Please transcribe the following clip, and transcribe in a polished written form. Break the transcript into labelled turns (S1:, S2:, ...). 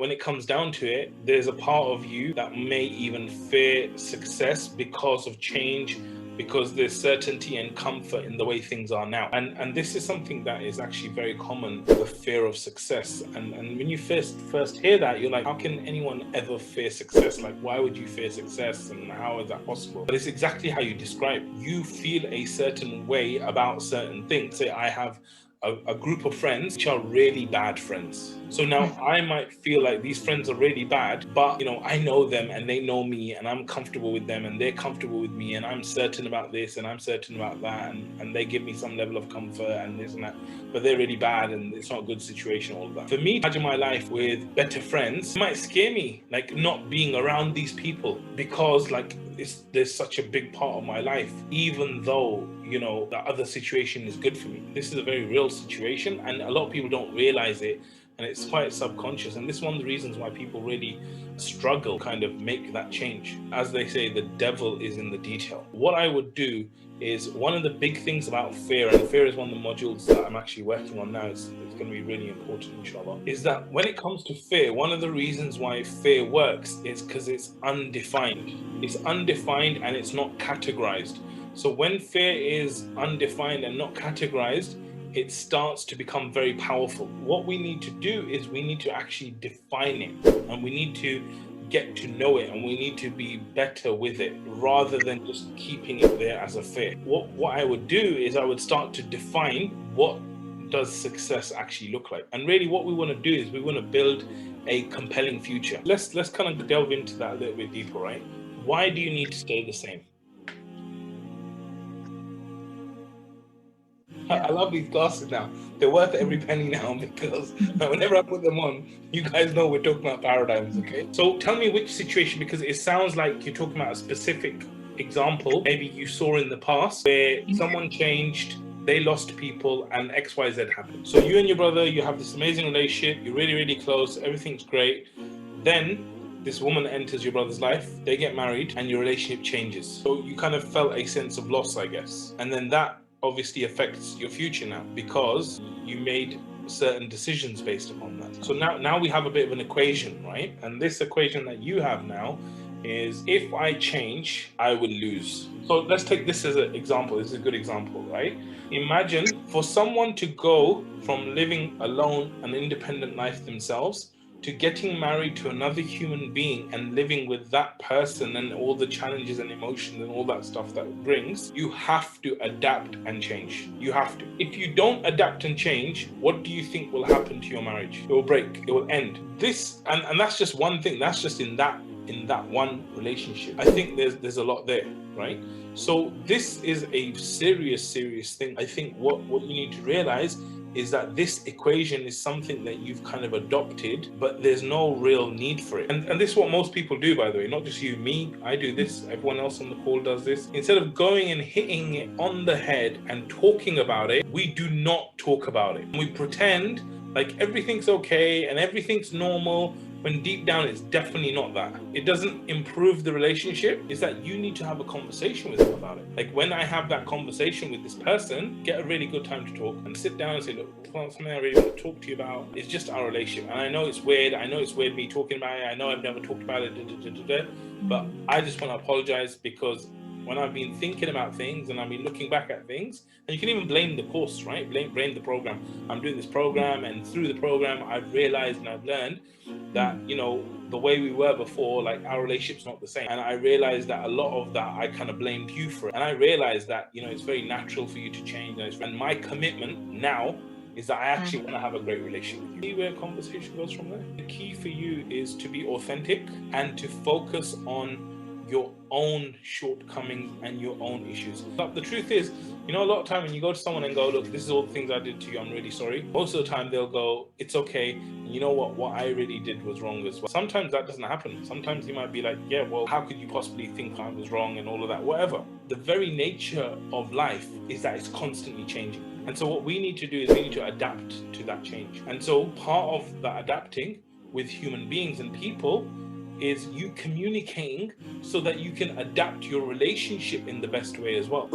S1: when it comes down to it, there's a part of you that may even fear success because of change, because there's certainty and comfort in the way things are now. And this is something that is actually very common, the fear of success. And when you first hear that, you're like, how can anyone ever fear success? Like, why would you fear success, and how is that possible? But it's exactly how you describe. You feel a certain way about certain things. Say I have a group of friends which are really bad friends. So now I might feel like these friends are really bad, but I know them and they know me, and I'm comfortable with them and they're comfortable with me, and I'm certain about this and I'm certain about that, and they give me some level of comfort and this and that, but they're really bad and it's not a good situation, all of that. For me, imagine my life with better friends, it might scare me, like not being around these people, because like there's such a big part of my life, even though the other situation is good for me. This is a very real situation, and a lot of people don't realize it, and it's quite subconscious. And this is one of the reasons why people really struggle kind of make that change. As they say, the devil is in the detail. What I would do is, one of the big things about fear, and fear is one of the modules that I'm actually working on now, it's going to be really important, inshallah, is that when it comes to fear, one of the reasons why fear works is because it's undefined. It's undefined and it's not categorized. So when fear is undefined and not categorized, it starts to become very powerful. What we need to do is we need to actually define it, and we need to get to know it, and we need to be better with it, rather than just keeping it there as a fear. What I would do is I would start to define, what does success actually look like? And really what we want to do is we want to build a compelling future. Let's kind of delve into that a little bit deeper, right? Why do you need to stay the same? I love these glasses now. They're worth every penny now, because whenever I put them on, you guys know we're talking about paradigms, okay? So tell me which situation, because it sounds like you're talking about a specific example maybe you saw in the past where someone changed, they lost people, and XYZ happened. So you and your brother, you have this amazing relationship, you're really, really close, everything's great. Then this woman enters your brother's life, they get married, and your relationship changes. So you kind of felt a sense of loss, I guess. And then that obviously affects your future now, because you made certain decisions based upon that. So now we have a bit of an equation, right? And this equation that you have now is, if I change, I will lose. So let's take this as an example. This is a good example, right? Imagine for someone to go from living alone, an independent life themselves, to getting married to another human being and living with that person and all the challenges and emotions and all that stuff that it brings. You have to adapt and change. You have to. If you don't adapt and change, what do you think will happen to your marriage? It will break. It will end. This, and that's just one thing. That's just in that one relationship. I think there's a lot there, right? So this is a serious thing. I think what you need to realize is that this equation is something that you've kind of adopted, but there's no real need for it. And this is what most people do, by the way, not just you, me, I do this, everyone else on the call does this. Instead of going and hitting it on the head and talking about it, we do not talk about it. We pretend like everything's okay and everything's normal, when deep down it's definitely not that. It doesn't improve the relationship. It's that you need to have a conversation with them about it. Like when I have that conversation with this person, get a really good time to talk and sit down and say, look, something I really want to talk to you about. It's just our relationship. And I know it's weird. I know it's weird me talking about it. I know I've never talked about it, but I just want to apologize, because when I've been thinking about things and I've been looking back at things, and you can even blame the course, right? Blame the program. I'm doing this program, and through the program, I've realized and I've learned that, the way we were before, like our relationship's not the same. And I realized that a lot of that, I kind of blamed you for it. And I realized that, it's very natural for you to change. And my commitment now is that I actually want to have a great relationship with you. See where conversation goes from there? The key for you is to be authentic and to focus on your own shortcomings and your own issues. But the truth is, a lot of time when you go to someone and go, look, this is all the things I did to you, I'm really sorry. Most of the time they'll go, it's okay. And you know what I really did was wrong as well. Sometimes that doesn't happen. Sometimes you might be like, yeah, well, how could you possibly think I was wrong and all of that, whatever. The very nature of life is that it's constantly changing. And so what we need to do is we need to adapt to that change. And so part of that adapting with human beings and people is you communicating so that you can adapt your relationship in the best way as well.